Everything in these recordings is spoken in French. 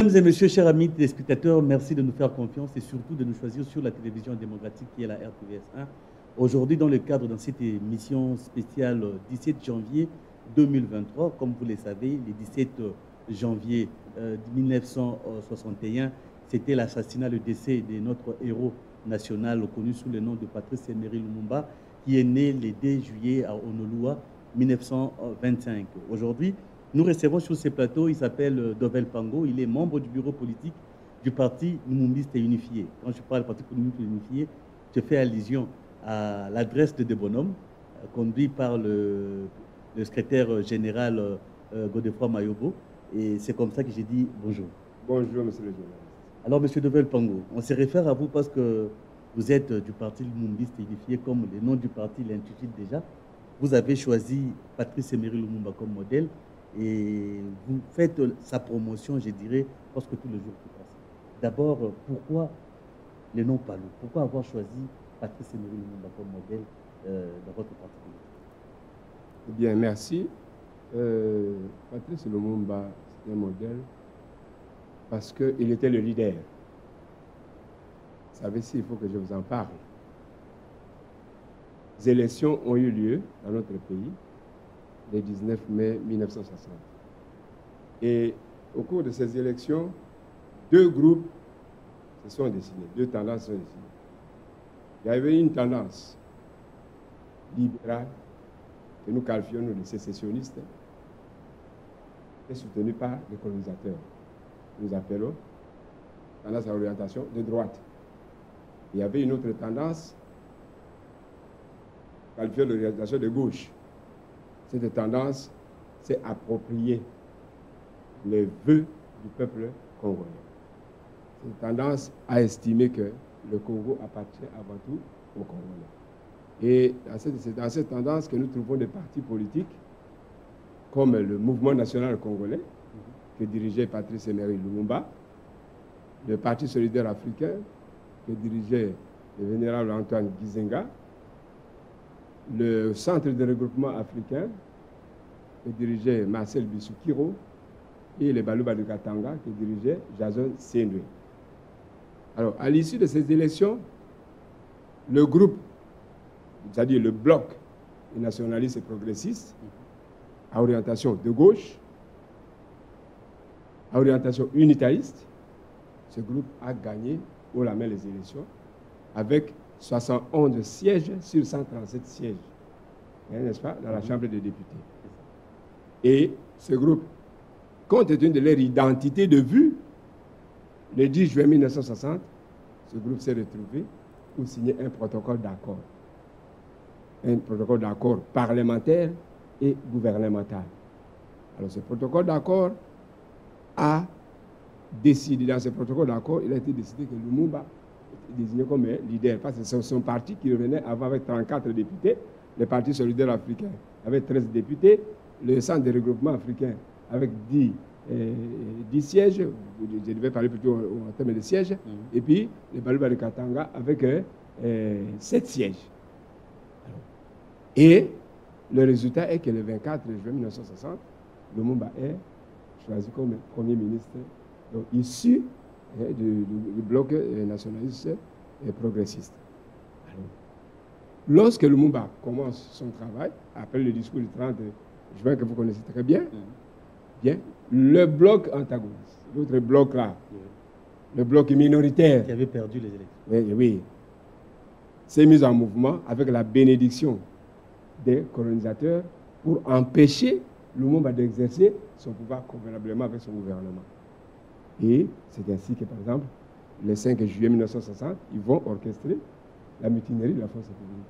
Mesdames et messieurs, chers amis téléspectateurs, merci de nous faire confiance et surtout de nous choisir sur la télévision démocratique qui est la RTVS 1. Aujourd'hui, dans le cadre de cette émission spéciale 17 janvier 2023, comme vous le savez, le 17 janvier 1961, c'était l'assassinat, le décès de notre héros national connu sous le nom de Patrice Emery Lumumba, qui est né le 2 juillet à Honolulu, 1925. Aujourd'hui, nous recevons sur ces plateaux, il s'appelle Dovel Pango, il est membre du bureau politique du Parti Lumumbiste Unifié. Quand je parle du Parti Lumumbiste Unifié, je fais allusion à l'adresse de Bonhomme, conduit par le secrétaire général Godefroid Mayobo. Et c'est comme ça que j'ai dit bonjour. Bonjour, monsieur le journaliste. Alors, monsieur Dovel Pango, on se réfère à vous parce que vous êtes du Parti Lumumbiste Unifié, comme le nom du parti l'intitule déjà. Vous avez choisi Patrice Emery Lumumba comme modèle. Et vous faites sa promotion, je dirais, presque tous les jours qui passent. D'abord, pourquoi le nom Palou? Pourquoi avoir choisi Patrice Emery Lumumba comme modèle dans votre parti? Eh bien, merci. Patrice Lumumba, c'est un modèle parce qu'il était le leader. Vous savez, s'il faut que je vous en parle. Les élections ont eu lieu dans notre pays le 19 mai 1960. Et au cours de ces élections, deux groupes se sont dessinés, deux tendances se sont dessinées. Il y avait une tendance libérale, que nous qualifions les sécessionnistes, qui est soutenue par les colonisateurs. Nous appelons tendance à orientation de droite. Il y avait une autre tendance qualifiée d'orientation de gauche. Cette tendance s'est appropriée les vœux du peuple congolais. Cette tendance a estimé que le Congo appartient avant tout aux Congolais. Et dans cette tendance que nous trouvons des partis politiques, comme le Mouvement national congolais, que dirigeait Patrice Emery Lumumba, le Parti solidaire africain, que dirigeait le vénérable Antoine Gizenga, le Centre de regroupement africain, que dirigeait Marcel Bissoukiro, et le Baluba de Katanga, que dirigeait Jason Sendwe. Alors, à l'issue de ces élections, le groupe, c'est-à-dire le bloc nationaliste et progressiste, à orientation de gauche, à orientation unitariste, ce groupe a gagné haut la main les élections avec 71 sièges sur 137 sièges, n'est-ce pas, dans la Chambre des députés. Et ce groupe, compte tenu de leur identité de vue, le 10 juin 1960, ce groupe s'est retrouvé pour signer un protocole d'accord. Un protocole d'accord parlementaire et gouvernemental. Alors ce protocole d'accord a décidé, dans ce protocole d'accord, il a été décidé que Lumumba était désigné comme leader, parce que c'est son parti qui revenait avant avec 34 députés, le Parti solidaire africain avec 13 députés, le Centre de regroupement africain avec 10 sièges, je devais parler plutôt en termes de sièges, et puis le Baluba de Katanga avec 7 sièges. Et le résultat est que le 24 juin 1960, Lumumba est choisi comme Premier ministre donc, issu du bloc nationaliste et progressiste. Alors, lorsque Lumumba commence son travail, après le discours du 30 juin que vous connaissez très bien, bien le bloc antagoniste, l'autre bloc là, le bloc minoritaire, qui avait perdu les élections, oui, s'est mis en mouvement avec la bénédiction des colonisateurs pour empêcher Lumumba d'exercer son pouvoir convenablement avec son gouvernement. Et c'est ainsi que, par exemple, le 5 juillet 1960, ils vont orchestrer la mutinerie de la force publique.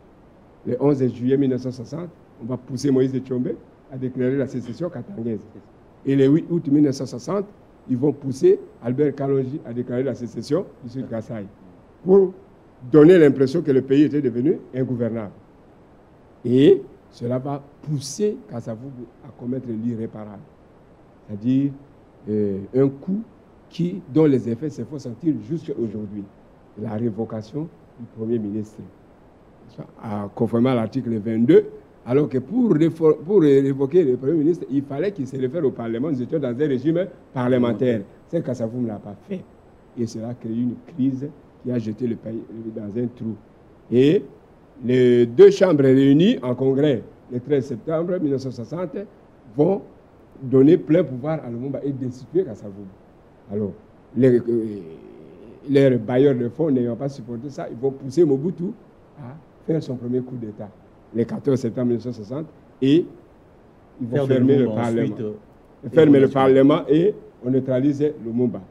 Le 11 juillet 1960, on va pousser Moïse Tshombe à déclarer la sécession katangaise. Et le 8 août 1960, ils vont pousser Albert Kalonji à déclarer la sécession du Sud Kasaï pour donner l'impression que le pays était devenu ingouvernable. Et cela va pousser Kasavubu à commettre l'irréparable, c'est-à-dire un coup dont les effets se font sentir jusqu'à aujourd'hui. La révocation du Premier ministre, conformément à l'article 22, alors que pour révoquer le Premier ministre, il fallait qu'il se réfère au Parlement. Nous étions dans un régime parlementaire. C'est Kasavubu ne l'a pas fait. Et cela a créé une crise qui a jeté le pays dans un trou. Et les deux chambres réunies en congrès le 13 septembre 1960 vont donner plein pouvoir à Lumumba et destituer Kasavubu. Alors, les bailleurs de fonds n'ayant pas supporté ça, ils vont pousser Mobutu à faire son premier coup d'État le 14 septembre 1960 et ils vont fermer le Parlement. Fermer le Parlement et on neutralise Lumumba.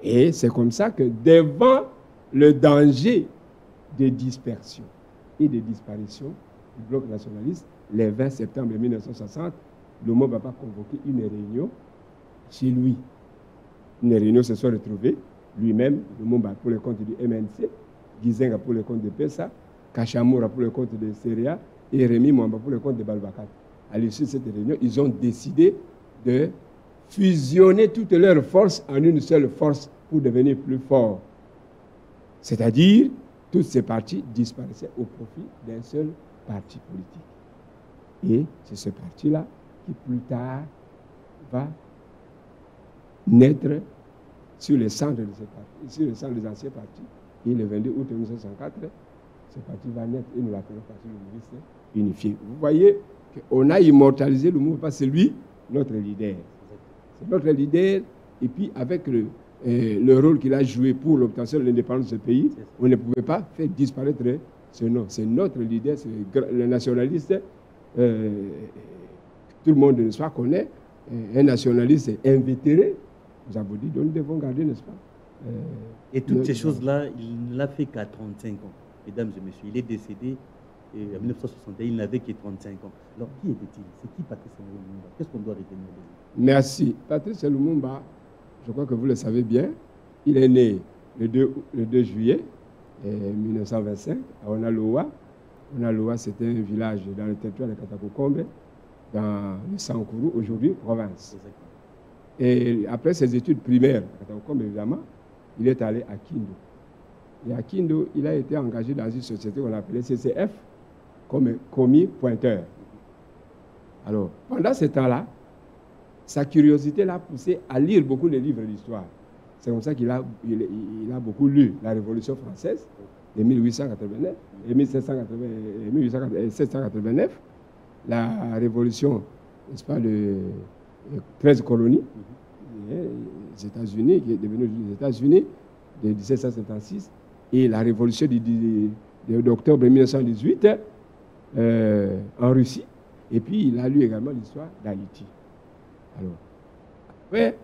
Et c'est comme ça que devant le danger de dispersion et de disparition du bloc nationaliste, le 20 septembre 1960, Lumumba va convoquer une réunion chez lui. Une réunion se soit retrouvée, lui-même, Lumumba pour le compte du MNC, Gizenga pour le compte de PESA, Kachamura pour le compte de Seria et Rémi Mwamba pour le compte de Balbakat. À l'issue de cette réunion, ils ont décidé de fusionner toutes leurs forces en une seule force pour devenir plus forts. C'est-à-dire, toutes ces partis disparaissaient au profit d'un seul parti politique. Et c'est ce parti-là qui, plus tard, va naître sur le centre de ces partis, sur le centre des anciens partis. Et le 22 août 1964, ce parti va naître et nous l'appelons Parti Lumumba unifié. Vous voyez qu'on a immortalisé Lumumba parce que c'est lui, notre leader. C'est notre leader, et puis avec le rôle qu'il a joué pour l'obtention de l'indépendance de ce pays, on ne pouvait pas faire disparaître ce nom. C'est notre leader, c'est le nationaliste. Tout le monde, n'est-ce pas, connaît. Un nationaliste invétéré. Nous avons dit, nous devons garder, n'est-ce pas. Et toutes ces choses-là, il ne l'a fait qu'à 35 ans, mesdames et messieurs. Il est décédé en 1961, il n'avait que 35 ans. Alors, qui était-il? C'est qui Patrice Lumumba? Qu'est-ce qu'on doit retenir de lui? Merci. Patrice Lumumba, je crois que vous le savez bien, il est né le 2 juillet 1925 à Onaloa. Onaloa, c'était un village dans le territoire de Katakokombe, dans le Sankourou, aujourd'hui province. Et après ses études primaires, Katakokombe évidemment, il est allé à Kindu. Et à Kindu, il a été engagé dans une société qu'on appelait CCF comme commis pointeur. Alors, pendant ce temps-là, sa curiosité l'a poussé à lire beaucoup de livres d'histoire. C'est comme ça qu'il a beaucoup lu la Révolution française de 1889 et 1789, la Révolution, n'est-ce pas, de 13 colonies, les États-Unis, qui est devenu les États-Unis de 1776, et la Révolution d'octobre 1918 en Russie. Et puis, il a lu également l'histoire d'Haïti. Alors, après,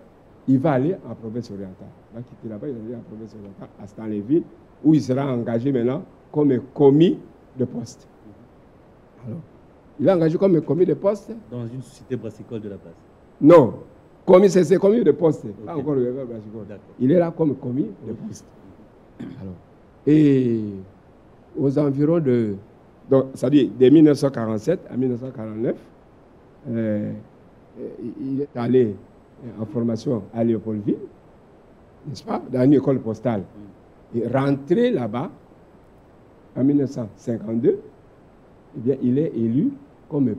il va aller en province orientale. Il va quitter là-bas, il va aller en province orientale, à Stanleyville, où il sera engagé maintenant comme commis de poste. Alors, il est engagé comme commis de poste. Dans une société brassicole de la place? Non, c'est commis de poste. Okay. Pas encore le brassicole. Il est là comme commis de poste. Alors, et aux environs de... Donc, c'est-à-dire de 1947 à 1949, il est allé en formation à Léopoldville, n'est-ce pas, dans une école postale. Et rentré là-bas, en 1952, eh bien, il est élu comme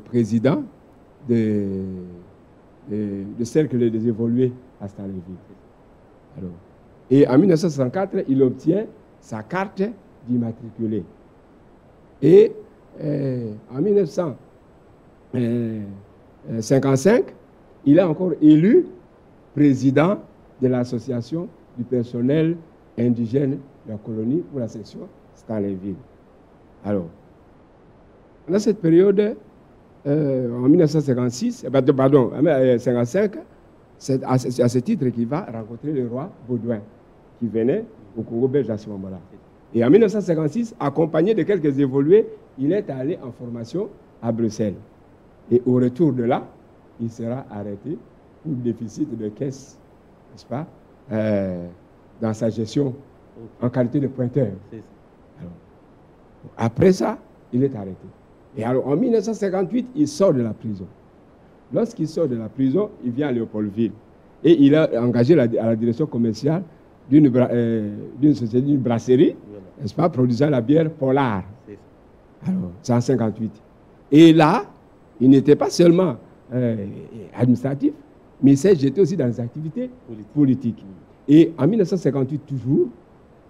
président de cercle des évolués à Stanleyville. Alors, et en 1964, il obtient sa carte d'immatriculé. Et en 1955, il est encore élu président de l'association du personnel indigène de la colonie pour la section Stanleyville. Alors, dans cette période, en 1956, pardon, en 1955, c'est à ce titre qu'il va rencontrer le roi Baudouin, qui venait au Congo belge à ce moment-là. Et en 1956, accompagné de quelques évolués, il est allé en formation à Bruxelles. Et au retour de là, il sera arrêté pour déficit de caisse, n'est-ce pas, dans sa gestion en qualité de pointeur. Alors, après ça, il est arrêté. Et alors, en 1958, il sort de la prison. Lorsqu'il sort de la prison, il vient à Léopoldville. Et il a engagé à la direction commerciale d'une société, d'une brasserie, n'est-ce pas, produisant la bière Polar. Alors, c'est en 1958. Et là, il n'était pas seulement administratif, mais il s'est jeté aussi dans les activités politiques. Et en 1958, toujours,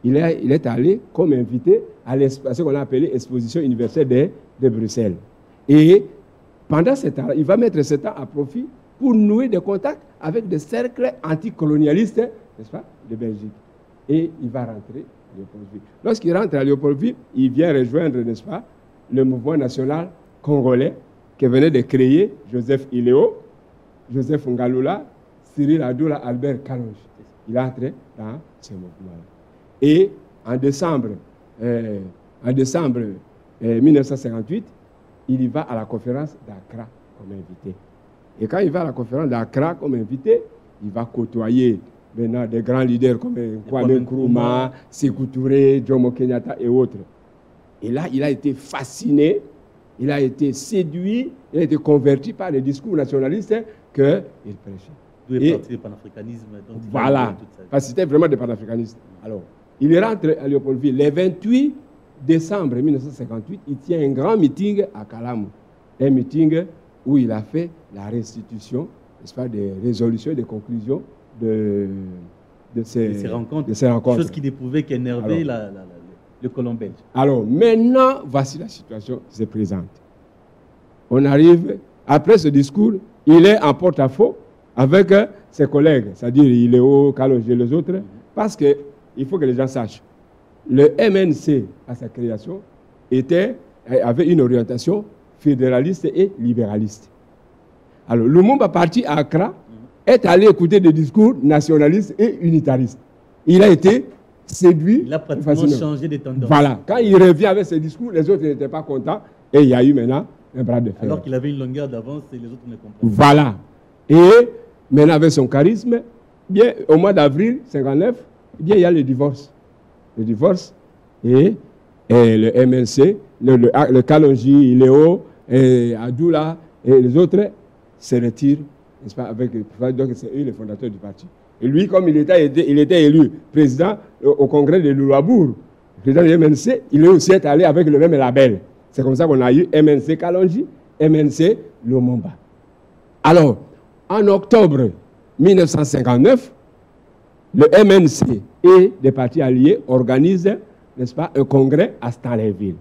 il est allé comme invité à ce qu'on a appelé l'exposition universelle de Bruxelles. Et pendant ce temps, il va mettre ce temps à profit pour nouer des contacts avec des cercles anticolonialistes, n'est-ce pas, de Belgique. Et il va rentrer à Léopoldville. Lorsqu'il rentre à Léopoldville, il vient rejoindre, n'est-ce pas, le mouvement national congolais que venait de créer Joseph Iléo, Joseph Ngaloula, Cyril Adoula, Albert Kalonji. Il entre dans ce mouvement-là. Et en décembre 1958, il y va à la conférence d'Accra comme invité. Et quand il va à la conférence d'Accra comme invité, il va côtoyer maintenant des grands leaders comme Kwame Nkrumah, Sékou Touré, Jomo Kenyatta et autres. Et là, il a été fasciné, il a été séduit, il a été converti par les discours nationalistes qu'il prêchait. D'où est parti le panafricanisme. Voilà, parce que c'était vraiment des panafricanistes. Alors, il rentre à Léopoldville. Le 28 décembre 1958, il tient un grand meeting à Kalamu. Un meeting où il a fait la restitution, n'est-ce pas, des résolutions et des conclusions de ces rencontres. Chose qui ne pouvait qu'énerver le colon belge. Alors, maintenant, voici la situation qui se présente. On arrive, après ce discours, il est en porte-à-faux avec ses collègues, c'est-à-dire Iléo, Kalonji et les autres, parce qu'il faut que les gens sachent. Le MNC, à sa création, avait une orientation fédéraliste et libéraliste. Alors, Lumumba, parti à Accra, est allé écouter des discours nationalistes et unitaristes. Il a été séduit. Il a pratiquement changé de tendance. Voilà. Quand il revient avec ses discours, les autres n'étaient pas contents et il y a eu maintenant un bras de fer. Alors qu'il avait une longueur d'avance et les autres ne comprenaient pas. Voilà. Et maintenant, avec son charisme, bien, au mois d'avril 1959, bien, il y a le divorce. Le divorce et le MNC, le Kalonji, Iléo, Adoula et les autres se retirent, n'est-ce pas, donc c'est eux les fondateurs du parti. Et lui, comme il était élu président au congrès de Luabour, président du MNC, il est aussi allé avec le même label. C'est comme ça qu'on a eu MNC Kalonji, MNC Lumumba. Alors, en octobre 1959, le MNC et les partis alliés organisent, n'est-ce pas, un congrès à Stanleyville.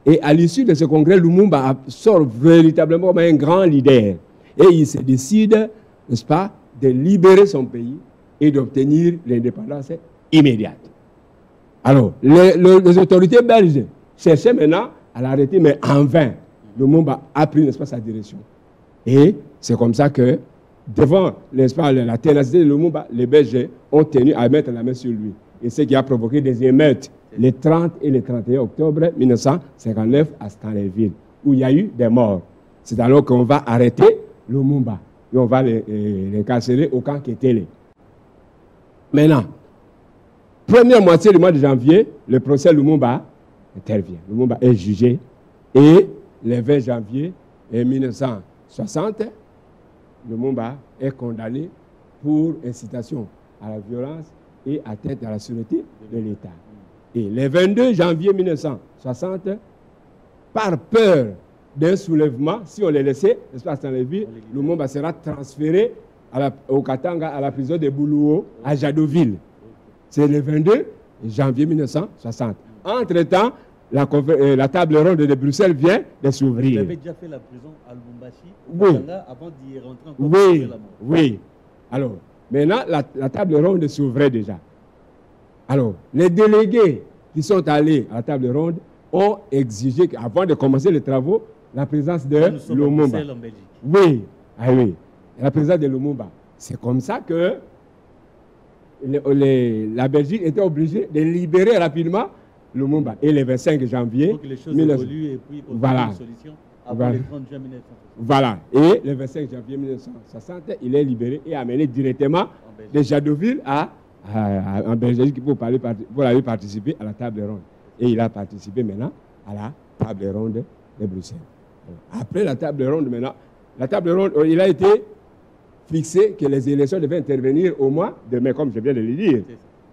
Et à l'issue de ce congrès, Lumumba sort véritablement comme un grand leader. Et il se décide, n'est-ce pas, de libérer son pays et d'obtenir l'indépendance immédiate. Alors, les autorités belges cherchaient maintenant à l'arrêter, mais en vain. Lumumba a pris, n'est-ce pas, sa direction. Et c'est comme ça que, devant, n'est-ce pas, la ténacité de Lumumba, les Belges ont tenu à mettre la main sur lui. Et ce qui a provoqué des émeutes les 30 et les 31 octobre 1959 à Stanleyville, où il y a eu des morts. C'est alors qu'on va arrêter Lumumba et on va l'incarcérer au camp Kétélé. Maintenant, première moitié du mois de janvier, le procès Lumumba intervient. Lumumba est jugé et le 20 janvier 1960, Lumumba est condamné pour incitation à la violence et atteinte à la sûreté de l'État. Et le 22 janvier 1960, par peur d'un soulèvement, si on les laissait, n'est-ce pas, dans les villes, Lumumba sera transféré au Katanga, à la prison de Boulouo, à Jadoville. C'est le 22 janvier 1960. Entre-temps, la table ronde de Bruxelles vient de s'ouvrir. Vous avez déjà fait la prison à Lubumbashi, avant d'y rentrer encore. Oui. Alors, maintenant, la table ronde s'ouvrait déjà. Alors, les délégués qui sont allés à la table ronde ont exigé qu'avant de commencer les travaux, la présence de Lumumba. En Belgique. Oui, ah oui, la présence de Lumumba. C'est comme ça que la Belgique était obligée de libérer rapidement Lumumba. Et le 25 janvier... Donc les choses évoluent et puis on trouve une solution avant le 30 juin 1960. Voilà. Et le 25 janvier 1960, il est libéré et amené directement de Jadouville en Belgique pour aller participer à la table ronde. Et il a participé maintenant à la table ronde de Bruxelles. Après la table ronde, maintenant, la table ronde, il a été fixé que les élections devaient intervenir au mois de mai, comme je viens de le dire.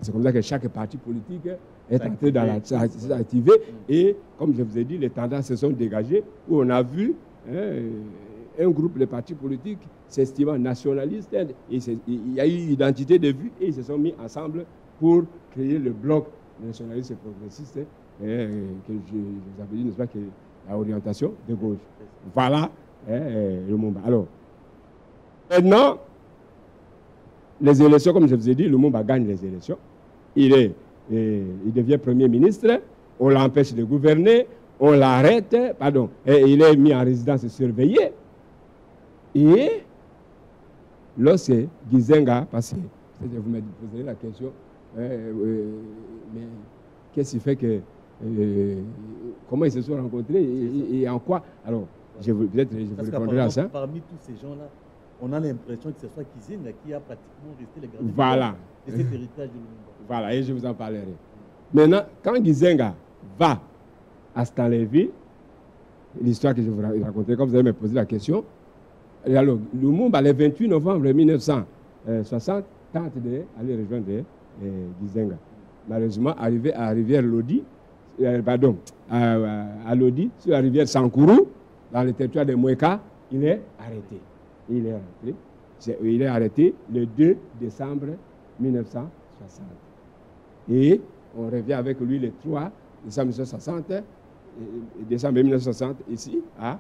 C'est comme ça que chaque parti politique est entré dans l'activité. Et comme je vous ai dit, les tendances se sont dégagées, où on a vu un groupe de partis politiques s'estimant nationalistes. Il y a eu identité de vue et ils se sont mis ensemble pour créer le bloc nationaliste et progressiste que je vous avais dit, n'est-ce pas, que la orientation de gauche. Voilà Lumumba. Alors, maintenant, les élections, comme je vous ai dit, Lumumba gagne les élections. Il devient Premier ministre, on l'empêche de gouverner, on l'arrête, et il est mis en résidence surveillée. Et lorsque Gizenga, parce que vous me posez la question, mais qu'est-ce qui fait que, comment ils se sont rencontrés et en quoi? Alors, peut-être je vous répondrai à ça. Parmi tous ces gens-là, on a l'impression que ce soit Gizenga qui a pratiquement resté le gardien de cet héritage de Lumumba. Voilà, et je vous en parlerai. Maintenant, quand Gizenga va à Stanleyville, l'histoire que je vous raconterai, comme vous avez me posé la question, alors, Lumumba, le 28 novembre 1960, tente d'aller rejoindre Gizenga. Malheureusement, arrivé à Rivière-Lodi, à Lodi, sur la rivière Sankourou, dans le territoire de Moueka, il est arrêté. Il est arrêté le 2 décembre 1960. Et on revient avec lui le 3 décembre 1960, ici, à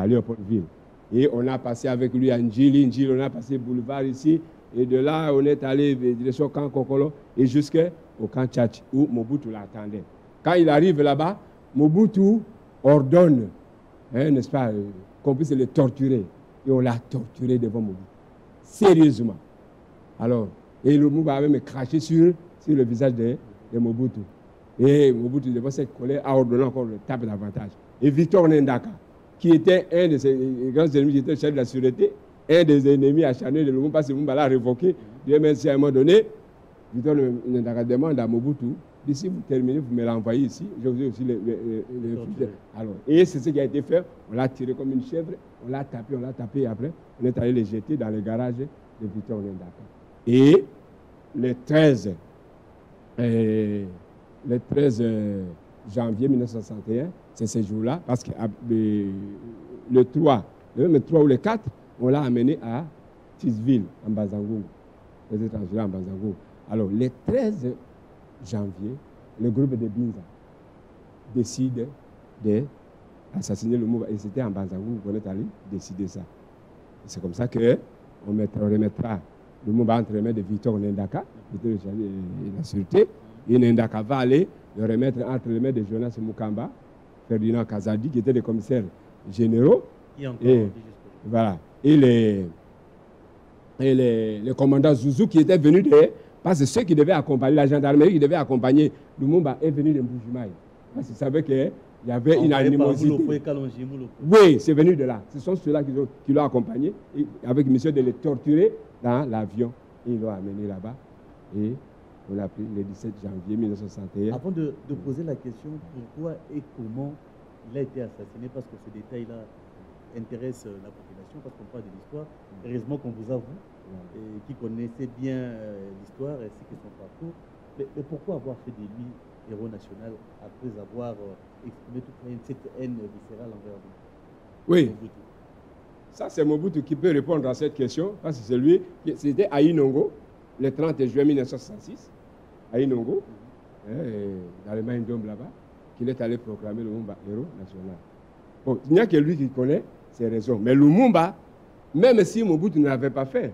Léopoldville. Et on a passé avec lui à Ndjili, on a passé boulevard ici, et de là, on est allé direction camp Kokolo, et jusqu'au camp Tchatch, où Mobutu l'attendait. Quand il arrive là-bas, Mobutu ordonne, n'est-ce pas, qu'on puisse le torturer. Et on l'a torturé devant Mobutu. Sérieusement. Alors, et Lumumba avait même craché sur le visage de Mobutu. Et Mobutu, devant cette colère, a ordonné encore le tape davantage. Et Victor Ndaka, qui était un de ses grands ennemis, qui était le chef de la sûreté, un des ennemis acharnés de Lumumba, parce que Lumumba l'a révoqué. Même si à un moment donné, Victor Ndaka demande à Mobutu, d'ici vous terminez, vous me l'envoyez ici, je vous ai aussi le alors, et c'est ce qui a été fait, on l'a tiré comme une chèvre, on l'a tapé, et après, on est allé le jeter dans le garage de Victor Ndaka. Et le 13 janvier 1961, c'est ce jour-là, parce que le 3 ou le 4, on l'a amené à Tisville, en Bazangou. Alors, le 13 janvier, le groupe de Binza décide d'assassiner Lumumba. Et c'était en Bazangou qu'on est allé décider ça. C'est comme ça qu'on remettra Lumumba entre les mains de Victor Ndaka, qui était la sûreté. Et Ndaka va aller le remettre entre les mains de Jonas Mukamba, Ferdinand Kazadi, qui étaient les commissaires généraux. Voilà. Et le commandant Zouzou, qui était venu parce que ceux qui devaient accompagner, la gendarmerie qui devait accompagner Lumumba est venu de Mbujimaï. Parce qu'ils savaient qu'il y avait une animosité. Oui, c'est venu de là. Ce sont ceux-là qui l'ont accompagné, et avec mission de les torturer dans l'avion. Ils l'ont amené là-bas. Et on l'a pris le 17 janvier 1961. Avant de poser la question, pourquoi et comment il a été assassiné, parce que ce détail-là intéresse la population, parce qu'on parle de l'histoire. Heureusement qu'on vous a, vous, qui connaissez bien l'histoire ainsi que son parcours. Mais pourquoi avoir fait de lui héros national après avoir exprimé toute cette haine viscérale envers vous? Oui. Ça, c'est Mobutu qui peut répondre à cette question, parce que c'est lui, c'était à Inongo, le 30 juin 1966, à Inongo, dans le Maïndom là-bas, qu'il est allé proclamer Lumumba héros national. Bon, il n'y a que lui qui connaît ces raisons. Mais Lumumba, même si Mobutu ne l'avait pas fait,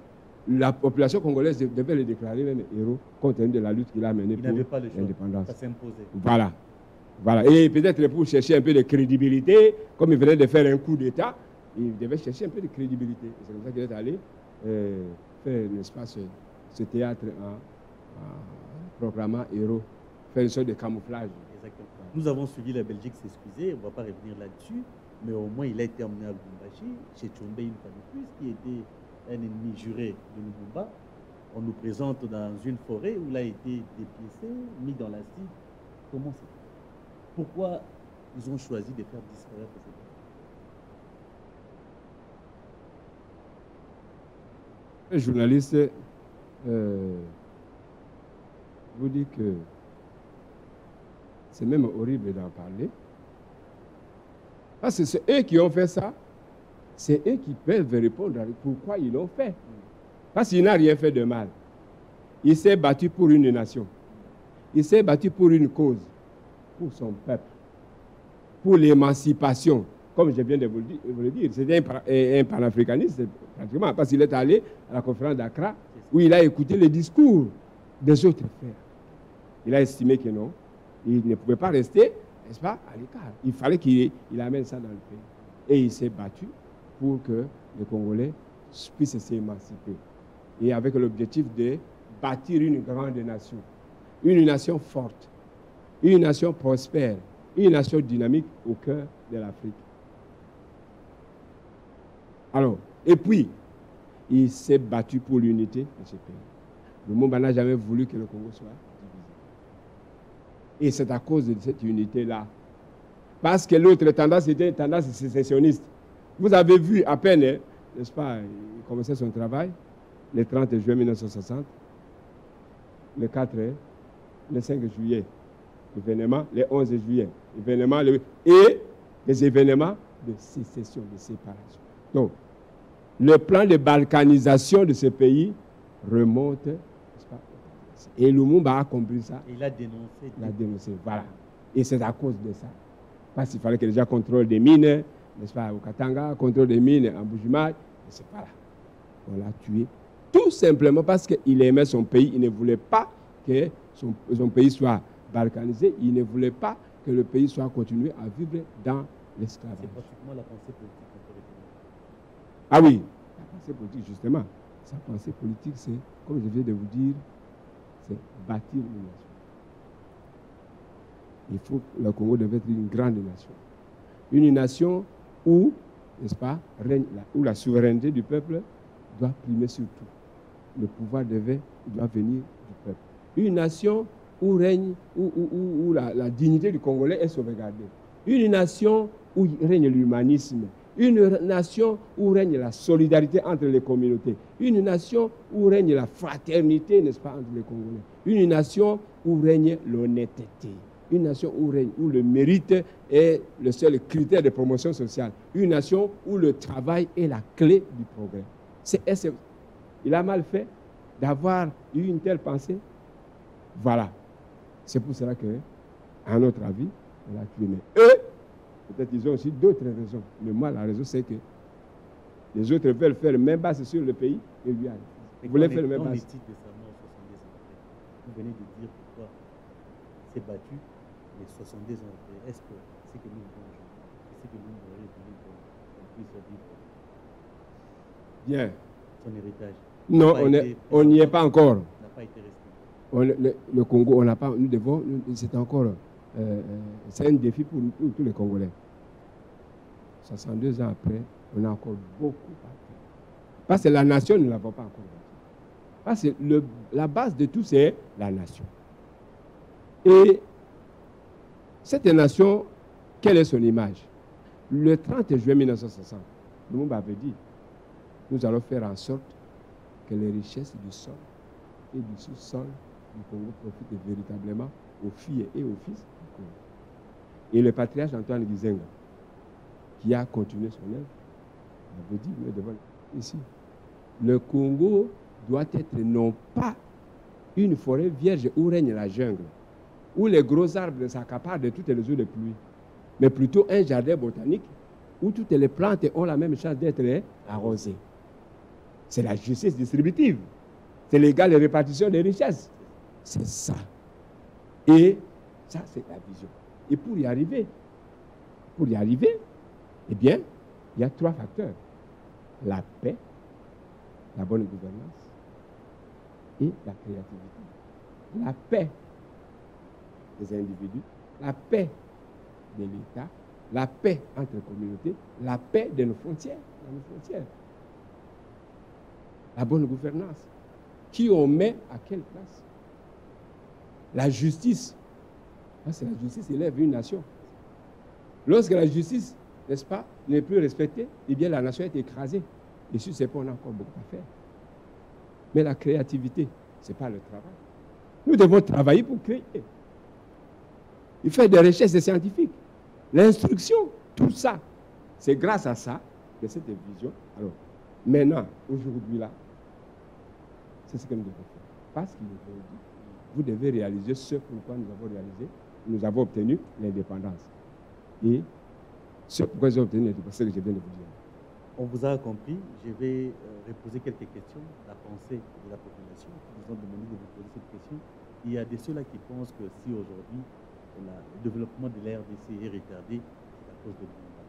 la population congolaise devait le déclarer même héros compte tenu de la lutte qu'il a menée pour l'indépendance. Ça s'imposait. Voilà. Voilà. Et peut-être pour chercher un peu de crédibilité, comme il venait de faire un coup d'État, il devait chercher un peu de crédibilité. C'est comme ça qu'il est allé faire, n'est-ce pas, ce théâtre en proclamant héros, faire une sorte de camouflage. Exactement. Nous avons suivi la Belgique s'excuser, on ne va pas revenir là-dessus, mais au moins il a été emmené à Lubumbashi, chez Tchombe une fois de plus, qui était un ennemi juré de Lumumba. On nous présente dans une forêt où il a été dépiécé, mis dans l'acide. Comment c'est? Pourquoi ils ont choisi de faire disparaître cette personne? Un journaliste vous dit que c'est même horrible d'en parler. Parce que c'est eux qui ont fait ça. C'est eux qui peuvent répondre à pourquoi ils l'ont fait. Parce qu'il n'a rien fait de mal. Il s'est battu pour une nation. Il s'est battu pour une cause, pour son peuple, pour l'émancipation. Comme je viens de vous le dire, c'était un panafricaniste, pratiquement, parce qu'il est allé à la conférence d'Accra, où il a écouté les discours des autres frères. Il a estimé que non, il ne pouvait pas rester, n'est-ce pas, à l'écart. Il fallait qu'il amène ça dans le pays. Et il s'est battu pour que les Congolais puissent s'émanciper. Et avec l'objectif de bâtir une grande nation. Une nation forte, une nation prospère, une nation dynamique au cœur de l'Afrique. Alors, et puis, il s'est battu pour l'unité de ce pays. Lumumba n'a jamais voulu que le Congo soit divisé. Et c'est à cause de cette unité-là. Parce que l'autre tendance était une tendance sécessionniste. Vous avez vu à peine, n'est-ce pas, il commençait son travail le 30 juin 1960, le 4, le 5 juillet, événement, le 11 juillet, événement, et les événements de sécession, de séparation. Donc, le plan de balkanisation de ce pays remonte, n'est-ce pas, et Lumumba a compris ça. Et il a dénoncé. Il a dénoncé, voilà. Et c'est à cause de ça. Parce qu'il fallait que les gens contrôlent des mines, n'est-ce pas, au Katanga, contrôle des mines en Bujumaï, et c'est pas là. On l'a tué. Tout simplement parce qu'il aimait son pays, il ne voulait pas que son pays soit balkanisé, il ne voulait pas que le pays soit continué à vivre dans l'esclavage. C'est pratiquement la pensée politique qu'on peut retenir. Ah oui, la pensée politique, justement. Sa pensée politique, c'est, comme je viens de vous dire, c'est bâtir une nation. Il faut que le Congo devait être une grande nation. Une nation où, n'est-ce pas, où la souveraineté du peuple doit primer sur tout. Le pouvoir doit venir du peuple. Une nation où règne, où la dignité du Congolais est sauvegardée. Une nation où règne l'humanisme. Une nation où règne la solidarité entre les communautés. Une nation où règne la fraternité, n'est-ce pas, entre les Congolais. Une nation où règne l'honnêteté. Une nation où le mérite est le seul critère de promotion sociale. Une nation où le travail est la clé du progrès. Il a mal fait d'avoir eu une telle pensée. Voilà. C'est pour cela que, à notre avis, on l'a tué. Mais eux, peut-être ils ont aussi d'autres raisons. Mais moi, la raison, c'est que les autres veulent faire main basse sur le pays et lui arrive. Vous voulez faire main basse. Vous venez de dire pourquoi il s'est battu les 70 ans après. Est-ce que c'est que nous voulons aujourd'hui? C'est que nous voulons qu'on puisse vivre bien son héritage? Non, on n'y est pas encore. On n'a pas été respecté. Le Congo, on n'a pas, nous devons, c'est encore, c'est un défi pour tous les Congolais. 62 ans après, on a encore beaucoup à faire. Parce que la nation, nous ne l'avons pas encore. Parce que la base de tout, c'est la nation. Et cette nation, quelle est son image? Le 30 juin 1960, Lumumba avait dit, nous allons faire en sorte que les richesses du sol et du sous-sol du Congo profitent véritablement aux filles et aux fils du Congo. Et le patriarche Antoine Gizenga, qui a continué son œuvre, avait dit, mais devant ici, le Congo doit être non pas une forêt vierge où règne la jungle, où les gros arbres s'accaparent de toutes les eaux de pluie, mais plutôt un jardin botanique où toutes les plantes ont la même chance d'être arrosées. C'est la justice distributive. C'est l'égale répartition des richesses. C'est ça. Et ça, c'est la vision. Et pour y arriver, eh bien, il y a 3 facteurs. La paix, la bonne gouvernance et la créativité. La paix des individus, la paix de l'État, la paix entre les communautés, la paix de nos frontières, La bonne gouvernance. Qui on met à quelle place? La justice. Parce que la justice élève une nation. Lorsque la justice, n'est-ce pas, n'est plus respectée, eh bien la nation est écrasée. Et sur ces points, on a encore beaucoup à faire. Mais la créativité, ce n'est pas le travail. Nous devons travailler pour créer. Il fait des recherches scientifiques. L'instruction, tout ça. C'est grâce à ça que cette vision. Alors, maintenant, aujourd'hui, là, c'est ce que nous devons faire. Parce qu'il nous dit, vous devez réaliser ce pourquoi nous avons réalisé, nous avons obtenu l'indépendance. Et ce pourquoi nous avons obtenu l'indépendance, c'est ce que je viens de vous dire. On vous a compris. Je vais reposer quelques questions. La pensée de la population qui nous ont demandé de vous poser cette question. Il y a de ceux-là qui pensent que si aujourd'hui le développement de la RDC est retardé, c'est à cause de Lumumba.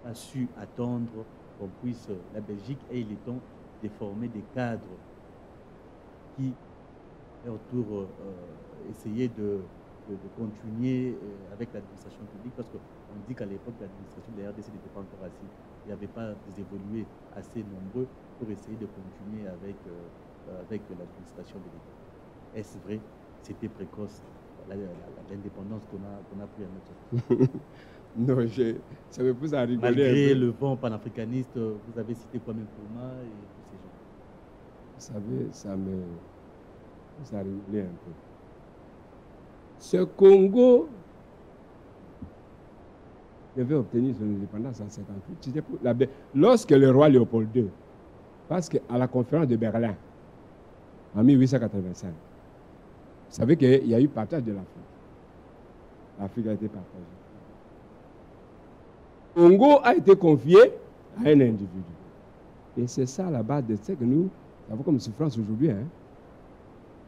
On a su attendre qu'on puisse, la Belgique ait le temps de former des cadres qui, à leur tour, essayer de continuer avec l'administration publique, parce qu'on dit qu'à l'époque, l'administration de la RDC n'était pas encore assez. Il n'y avait pas des évolués assez nombreux pour essayer de continuer avec l'administration de l'État. Est-ce vrai? C'était précoce, l'indépendance qu'on a pris à notre Non, ça me pousse à rigoler. Malgré le vent panafricaniste, vous avez cité Kwame Nkrumah et tous ces gens. Vous savez, ça me pousse à rigoler un peu. Ce Congo devait obtenir son indépendance en 1958. Lorsque le roi Léopold II, parce qu'à la conférence de Berlin, en 1885, vous savez qu'il y a eu partage de l'Afrique. L'Afrique a été partagée. Congo a été confié à un individu. Et c'est ça la base de ce que nous avons comme souffrance aujourd'hui. Hein?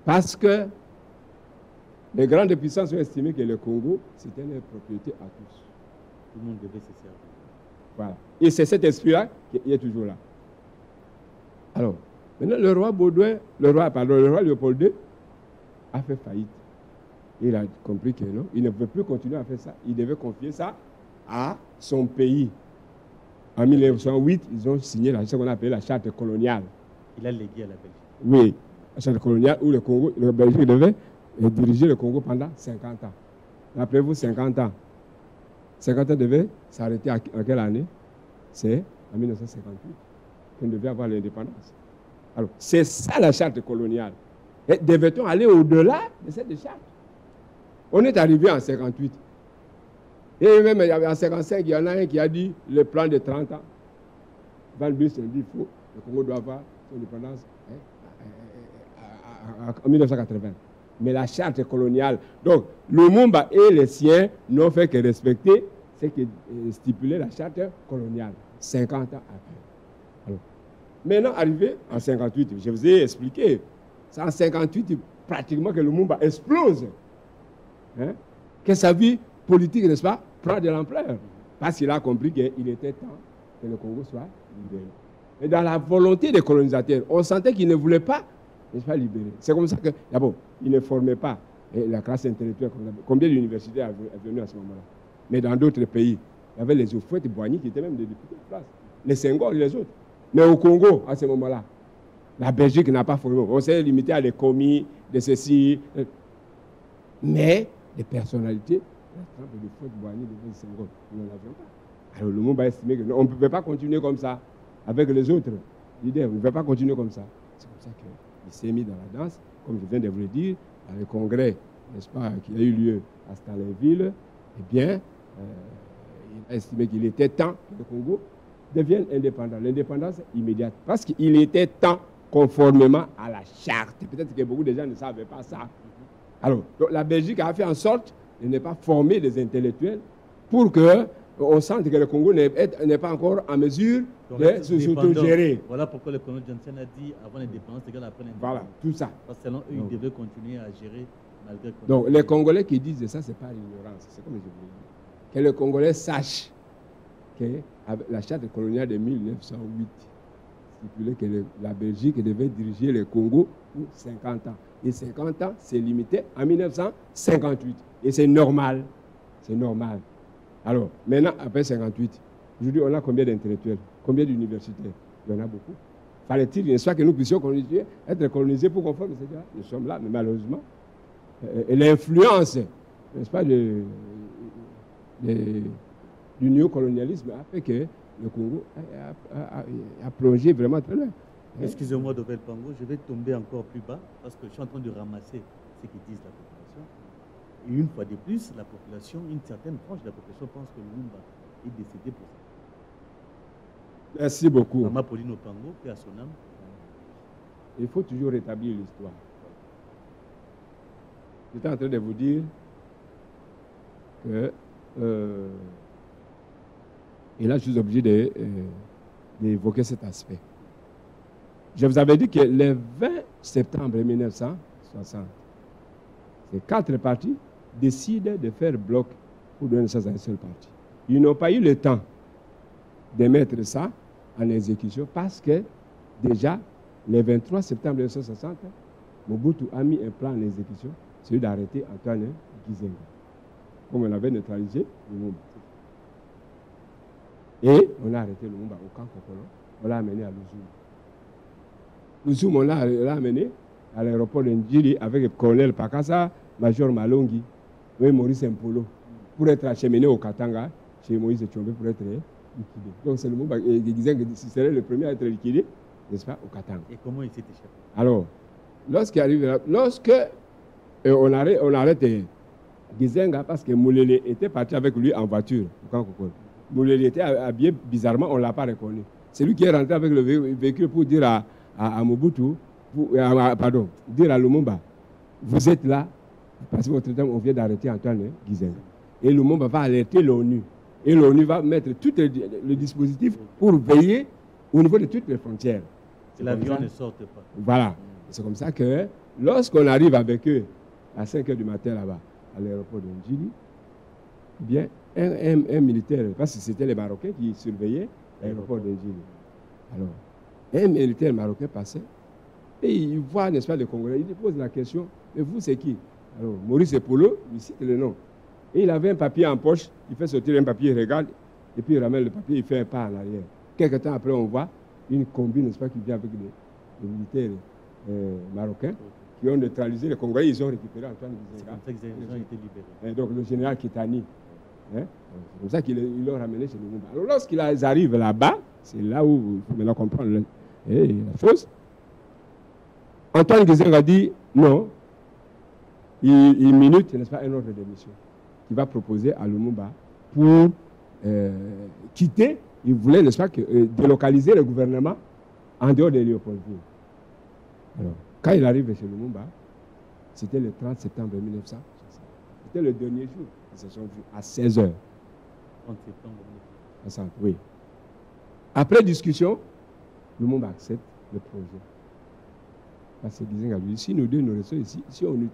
Parce que les grandes puissances ont estimé que le Congo, c'était une propriété à tous. Tout le monde devait se servir. Voilà. Et c'est cet esprit-là qui est toujours là. Alors, maintenant, le roi Léopold II a fait faillite. Il a compris que non, il ne pouvait plus continuer à faire ça. Il devait confier ça à son pays. En 1908, ils ont signé ce qu'on appelle la charte coloniale. Il a légué à la Belgique. Oui, la charte coloniale où le Belgique devait diriger le Congo pendant 50 ans. Rappelez-vous, 50 ans. 50 ans devait s'arrêter en quelle année? C'est en 1958 qu'on devait avoir l'indépendance. Alors, c'est ça la charte coloniale. Et devait-on aller au-delà de cette charte? On est arrivé en 58. Et même en 55, il y en a un qui a dit le plan de 30 ans. Van Bussen dit qu'il faut, le Congo doit avoir son indépendance en 1980. Mais la charte coloniale, donc Lumumba et les siens n'ont fait que respecter ce que stipulait la charte coloniale, 50 ans après. Alors, maintenant, arrivé en 58, je vous ai expliqué, c'est en 58 pratiquement que Lumumba explose. Hein? Que sa vie politique, n'est-ce pas, prend de l'ampleur. Parce qu'il a compris qu'il était temps que le Congo soit libéré. Et dans la volonté des colonisateurs, on sentait qu'ils ne voulaient pas, n'est-ce pas, libérer. C'est comme ça que, d'abord, ils ne formaient pas la classe intellectuelle. Combien d'universités est venue à ce moment-là? Mais dans d'autres pays, il y avait les Houphouët-Boigny qui étaient même des députés de place. Les Senghor et les autres. Mais au Congo, à ce moment-là, la Belgique n'a pas formé. On s'est limité à des commis, de ceci. Mais des personnalités, la trempe de Houphouët-Boigny, de Senghor, nous n'en avions pas. Alors le monde a estimé qu'on ne pouvait pas continuer comme ça avec les autres leaders. On ne pouvait pas continuer comme ça. C'est comme ça qu'il s'est mis dans la danse, comme je viens de vous le dire, dans le congrès, n'est-ce pas, qui a eu lieu à Stalinville. Eh bien, il a estimé qu'il était temps que le Congo devienne indépendant. L'indépendance immédiate. Parce qu'il était temps, conformément à la charte. Peut-être que beaucoup de gens ne savaient pas ça. Alors, donc, la Belgique a fait en sorte de ne pas former des intellectuels pour qu'on sente que le Congo n'est pas encore en mesure de s'autogérer. Voilà pourquoi le colonel Johnson a dit avant l'indépendance, c'est qu'après l'indépendance. Voilà, tout ça. Parce que sinon, eux, ils devaient continuer à gérer Donc, les Congolais qui disent ça, ce n'est pas l'ignorance. C'est comme je vous l'ai dit. Que les Congolais sachent que la charte coloniale de 1908 stipulait que la Belgique devait diriger le Congo pour 50 ans. Et 50 ans, c'est limité en 1958. Et c'est normal. C'est normal. Alors, maintenant, après 58, aujourd'hui, on a combien d'intellectuels? Combien d'universitaires? Il y en a beaucoup. Fallait-il, n'est-ce pas, que nous puissions être colonisés pour conformer, etc. Nous sommes là, mais malheureusement, l'influence, n'est-ce pas, du néocolonialisme a fait que le Congo a plongé vraiment très loin. Excusez-moi, Dovell Pango, je vais tomber encore plus bas parce que je suis en train de ramasser ce que disent la population. Et une fois de plus, la population, une certaine frange de la population pense que Lumumba est décédé pour ça. Merci beaucoup. Maman Pauline Opango, paix à son âme. Il faut toujours rétablir l'histoire. J'étais en train de vous dire que, et là je suis obligé d'évoquer cet aspect. Je vous avais dit que le 20 septembre 1960, ces 4 partis décident de faire bloc pour donner ça à un seul parti. Ils n'ont pas eu le temps de mettre ça en exécution parce que déjà, le 23 septembre 1960, Mobutu a mis un plan en exécution, celui d'arrêter Antoine Gizenga. Comme on avait neutralisé Lumumba. Et on a arrêté Lumumba au camp Kokolo, on l'a amené à Luzum. Luzum, on l'a amené à l'aéroport de Ndjili avec le colonel Pakassa, Major Malongi, et Maurice Mpolo, pour être acheminé au Katanga, chez Moïse Tchombe, pour être liquidé. Donc c'est Lumumba qui disait que ce serait le premier à être liquidé, n'est-ce pas, au Katanga. Et comment il s'est échappé? Alors, lorsque on arrête Gizenga, parce que Moulele était parti avec lui en voiture, Moulele était habillé bizarrement, on ne l'a pas reconnu. C'est lui qui est rentré avec le véhicule pour dire à Mobutu, dire à Lumumba, vous êtes là, parce que votre temps, on vient d'arrêter Antoine Gizenga. Et Lumumba va alerter l'ONU. Et l'ONU va mettre tout le dispositif pour veiller au niveau de toutes les frontières. Que l'avion ne sorte pas. Voilà. C'est comme ça que lorsqu'on arrive avec eux à 5 h du matin là-bas, à l'aéroport de Ndjili, eh bien, un militaire, parce que c'était les Marocains qui surveillaient l'aéroport de Ndjili. Alors, un militaire marocain passait et il voit, n'est-ce pas, les Congolais, il pose la question, mais vous, c'est qui? Alors, Maurice Epolo, il cite le nom. Et il avait un papier en poche, il fait sortir un papier, il regarde, et puis il ramène le papier, il fait un pas en arrière. Quelque temps après, on voit une combi, n'est-ce pas, qui vient avec les militaires marocains qui ont neutralisé les Congolais, ils ont récupéré Antoine Gizenga. C'est comme ça qu'ils ont été libérés. Et donc le général Kitani, c'est comme ça qu'ils l'ont ramené chez Lumumba. Alors lorsqu'ils arrivent là-bas, c'est là où il faut maintenant comprendre la chose. Antoine Gizenga dit non, il minute, n'est-ce pas, un ordre de mission qu'il va proposer à Lumumba pour quitter. Il voulait, n'est-ce pas, délocaliser le gouvernement en dehors de Léopoldville. Alors, quand il arrive chez Lumumba, c'était le 30 septembre 1960. C'était le dernier jour. Ils se sont vus à 16 h. 30 septembre 1960, oui. Après discussion, Lumumba accepte le projet. Parce qu'il disait à lui, si nous deux nous restons ici, si on nous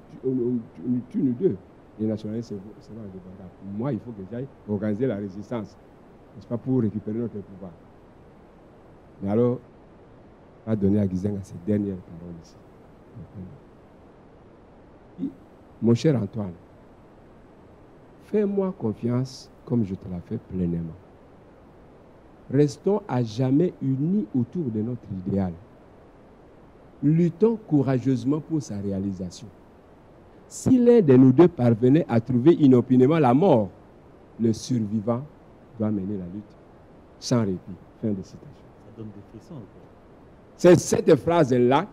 tue nous deux, les nationalistes seront indépendables. Moi, il faut que j'aille organiser la résistance, n'est-ce pas, pour récupérer notre pouvoir. Mais alors, on va donner à Gizenga ces dernières paroles ici. Mon cher Antoine, fais-moi confiance comme je te la fais pleinement. Restons à jamais unis autour de notre idéal. Luttons courageusement pour sa réalisation. Si l'un de nous deux parvenait à trouver inopinément la mort, le survivant doit mener la lutte sans répit. Fin de citation. Ça donne des frissons encore. C'est cette phrase-là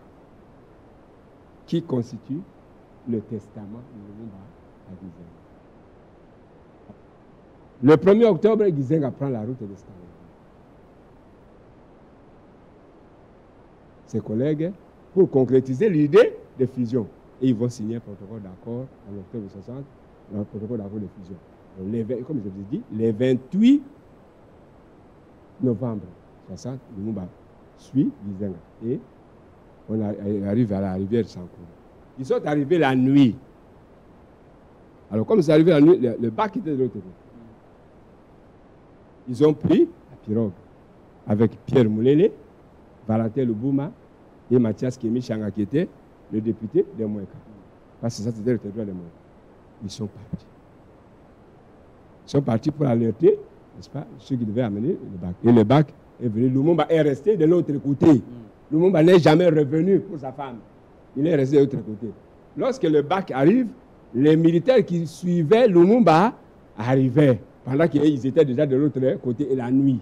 qui constitue le testament de Lumumba à Gizenga. Le 1er octobre, Gizenga prend la route de Stanley. Ses collègues, pour concrétiser l'idée de fusion, et ils vont signer un protocole d'accord en octobre 60, un protocole d'accord de fusion. Comme je vous ai dit, le 28 novembre 60, Lumumba suit Gizenga et on arrive à la rivière Sankourou. Ils sont arrivés la nuit Alors, comme c'est arrivé la nuit, le bac était de l'autre côté. Ils ont pris la pirogue avec Pierre Moulele, Valentin Lubuma et Mathias Kémy Changa, qui était le député de Moueka. Parce que ça, c'était le territoire de Moueka. Ils sont partis. Ils sont partis pour alerter, n'est-ce pas, ceux qui devaient amener le bac. Et le bac est venu. Lumumba est resté de l'autre côté. Lumumba n'est jamais revenu pour sa femme. Il est resté de l'autre côté. Lorsque le bac arrive, les militaires qui suivaient Lumumba arrivaient, pendant qu'ils étaient déjà de l'autre côté et la nuit.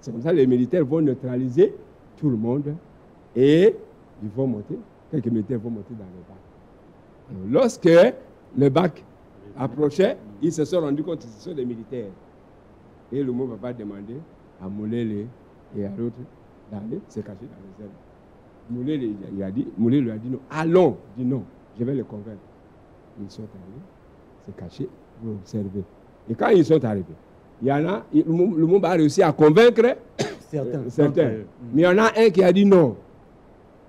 C'est comme ça que les militaires vont neutraliser tout le monde et ils vont monter. Quelques militaires vont monter dans le bac. Alors, lorsque le bac approchait, ils se sont rendus compte que ce sont des militaires. Et Lumumba va demander à Moulele et à l'autre d'aller se cacher dans les airs. Moulele lui a dit non. Allons, il dit non, je vais le convaincre. Ils sont allés se cacher pour observer. Et quand ils sont arrivés, il y en a, Lumumba a réussi à convaincre certains. Mais il y en a un qui a dit non.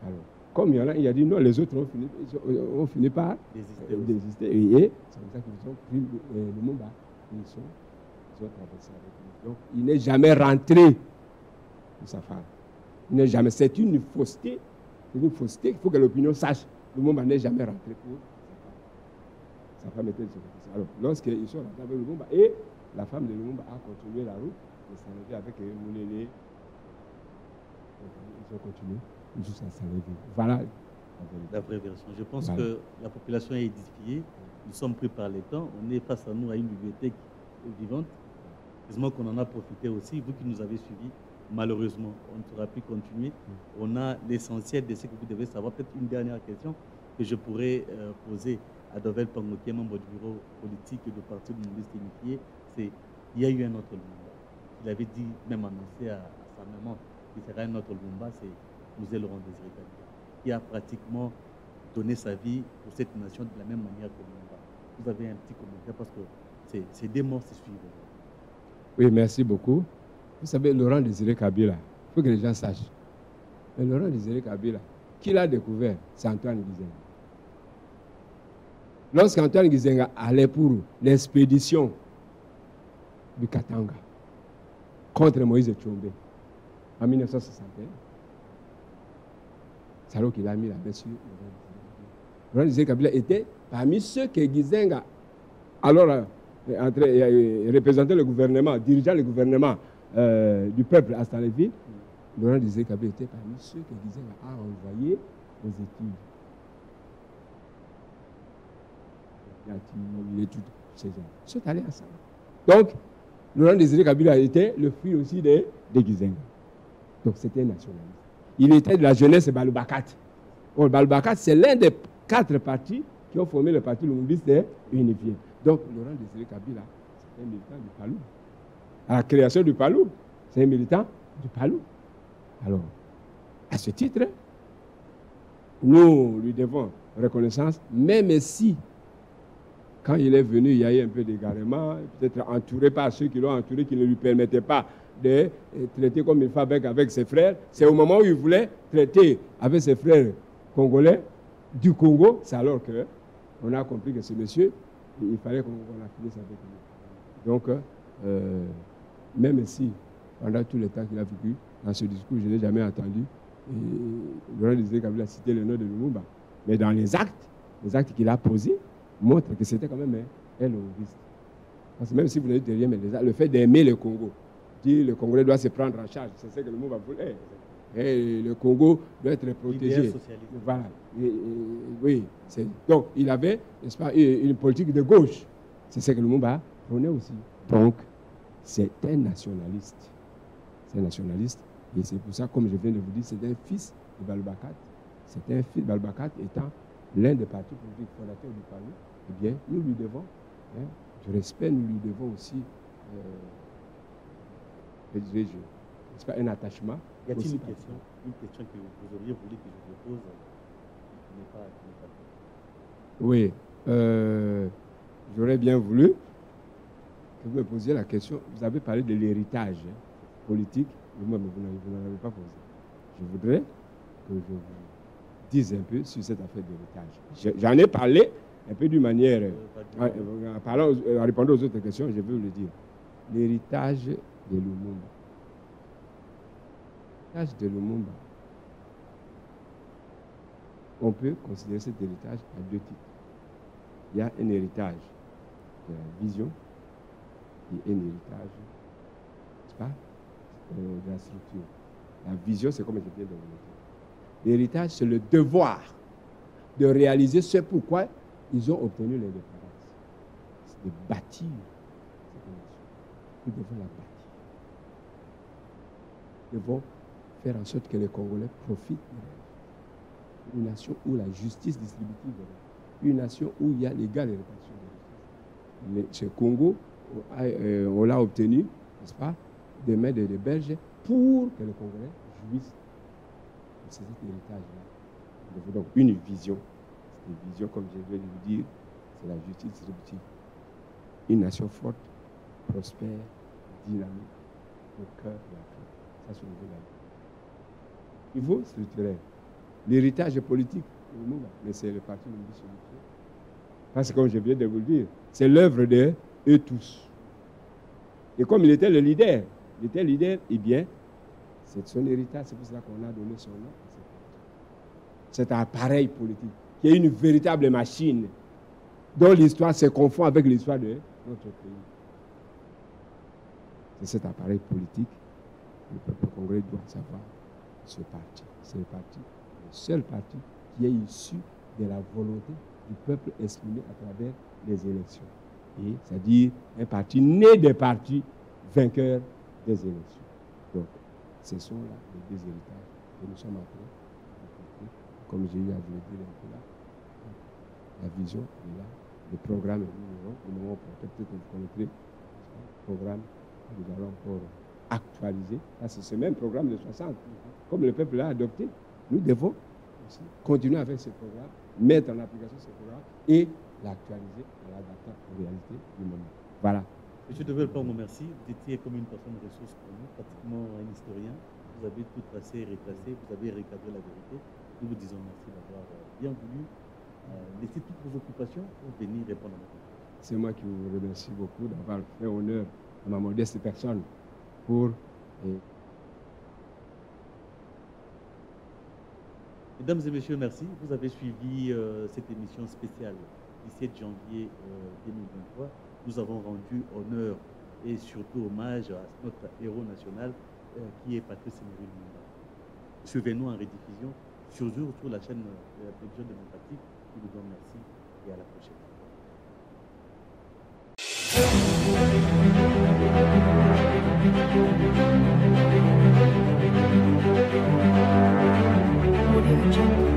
Alors, comme il y en a, il a dit non, les autres ont fini par désister. Et c'est comme ça qu'ils ont pris Lumumba. Ils ont traversé avec lui. Donc, il n'est jamais rentré pour sa femme. Il n'est jamais. C'est une fausseté. C'est une fausseté. Il faut que l'opinion sache. Lumumba n'est jamais rentré pour sa femme. Sa femme était de ce côté. Alors, lorsqu'ils sont rentrés avec Lumumba, et la femme de Lumumba a continué la route, et s'en est avec Moulele. Ils ont continué jusqu'à s'en aller. Voilà la vraie version. Je pense que la population est édifiée. Nous sommes pris par les temps. On est face à nous à une bibliothèque vivante. Heureusement qu'on en a profité aussi. Vous qui nous avez suivis, malheureusement, on ne pourra plus continuer. On a l'essentiel de ce que vous devez savoir. Peut-être une dernière question que je pourrais poser à Dovel Pango, qui est membre du bureau politique du Parti Lumumbiste Unifié. C'est il y a eu un autre Lumumba. Il avait dit, même annoncé à sa maman, qu'il sera un autre Lumumba, c'est Mzee Laurent Désiré Kabila, qui a pratiquement donné sa vie pour cette nation de la même manière que Lumumba. Vous avez un petit commentaire parce que c'est des morts qui suivent. Oui, merci beaucoup. Vous savez, Laurent Désiré Kabila, il faut que les gens sachent. Mais Laurent Désiré Kabila, qui l'a découvert, c'est Antoine Gizenga. Lorsqu'Antoine Gizenga allait pour l'expédition du Katanga contre Moïse Tchombe en 1961, c'est alors qu'il a mis la main sur Laurent Désiré Kabila était parmi ceux que Gizenga, alors représentait le gouvernement, dirigeant le gouvernement du peuple à Stanleyville. Laurent Désiré Kabila était parmi ceux que Gizenga a envoyés aux études. Les études, ces gens. Ils sont allés ensemble. Donc, Laurent Désiré Kabila était le fruit aussi de Gizenga. Donc, c'était un nationaliste. Il était de la jeunesse Balubakat. Or, Balubakat, c'est l'un des 4 partis qui ont formé le parti Lumumbiste unifié. Donc, Laurent Désiré Kabila, c'est un militant du Palou. À la création du Palou, c'est un militant du Palou. Alors, à ce titre, nous lui devons reconnaissance, même si, quand il est venu, il y a eu un peu d'égarement, peut-être entouré par ceux qui l'ont entouré, qui ne lui permettaient pas de traiter comme il faut avec ses frères. C'est au moment où il voulait traiter avec ses frères congolais du Congo, c'est alors qu'on a compris que ce monsieur, il fallait qu'on finisse avec lui. Donc, même si, pendant tout le temps qu'il a vécu, dans ce discours, je n'ai jamais entendu Laurent Désiré Kabila citer le nom de Lumumba. Mais dans les actes qu'il a posés montrent que c'était quand même un lobbyiste. Parce que même si vous n'avez rien, mais le fait d'aimer le Congo, dire le Congolais doit se prendre en charge, c'est ce que Lumumba voulait. Et le Congo doit être protégé. Voilà. Oui. Donc, il avait, n'est-ce pas, une politique de gauche. C'est ce que Lumumba prônait aussi. Donc, c'est un nationaliste. C'est un nationaliste. Et c'est pour ça, comme je viens de vous dire, c'est un fils de Balubakat. C'est un fils de Balubakat étant l'un des partis politiques fondateurs du Palou. Eh bien, nous lui devons du respect, nous lui devons aussi n'est-ce pas, un attachement. Y a-t-il une question que vous auriez voulu que je vous pose qui n'est pas Oui. J'aurais bien voulu que vous me posiez la question. Vous avez parlé de l'héritage politique, mais moi, vous n'en avez pas posé. Je voudrais que je vous dise un peu sur cette affaire d'héritage. J'en ai parlé un peu d'une manière, en répondant aux autres questions, je vais vous le dire. L'héritage de Lumumba. L'héritage de Lumumba, on peut considérer cet héritage à deux titres. Il y a un héritage de la vision et un héritage, n'est-ce pas, de la structure. La vision, c'est comme je viens de vous le dire. L'héritage, c'est le devoir de réaliser ce pourquoi ils ont obtenu l'indépendance. C'est de bâtir cette nation. Nous devons la bâtir. Nous devons faire en sorte que les Congolais profitent de une nation où la justice distributive est là. Une nation où il y a l'égale répartition de justice. Ce Congo, on l'a obtenu, n'est-ce pas, des mains des Belges pour que les Congolais jouissent de cet héritage-là. Il faut donc une vision. Cette vision, comme je viens de vous dire, c'est la justice distributive. Une nation forte, prospère, dynamique, au cœur de l'Afrique. Ça, c'est le niveau structurel. L'héritage politique, mais c'est le parti Lumumba. Parce que, comme je viens de vous le dire, c'est l'œuvre de eux tous. Et comme il était le leader, eh bien, c'est son héritage, c'est pour cela qu'on a donné son nom à cet appareil politique, qui est une véritable machine, dont l'histoire se confond avec l'histoire de notre pays. C'est cet appareil politique que le peuple congolais doit savoir, ce parti. C'est le parti, le seul parti qui est issu de la volonté du peuple exprimée à travers les élections. Et c'est-à-dire un parti né des partis vainqueurs des élections. Donc, ce sont là les deux héritages que nous sommes en train de porter. Comme j'ai eu à vous le dire un peu là, la vision est là, le programme est là, nous allons porter, peut-être que vous connaîtrez le programme que nous allons encore actualiser. C'est ce même programme de 60. Comme le peuple l'a adopté, nous devons aussi continuer avec ce programme, mettre en application ce programme et l'actualiser en l'adaptant aux réalités du moment. Voilà. Monsieur de Velpango, merci. Vous étiez comme une personne ressource pour nous, pratiquement un historien. Vous avez tout tracé, retracé, vous avez recadré la vérité. Nous vous disons merci d'avoir bien voulu laisser toutes vos occupations pour venir répondre à nos questions. C'est moi qui vous remercie beaucoup d'avoir fait honneur à ma modeste personne pour... Mesdames et messieurs, merci. Vous avez suivi cette émission spéciale 17 janvier 2023. Nous avons rendu honneur et surtout hommage à notre héros national qui est Patrice Emery Lumumba. Suivez-nous en rediffusion sur la chaîne de la télévision démocratique. Je vous remercie et à la prochaine. Audio Jungle.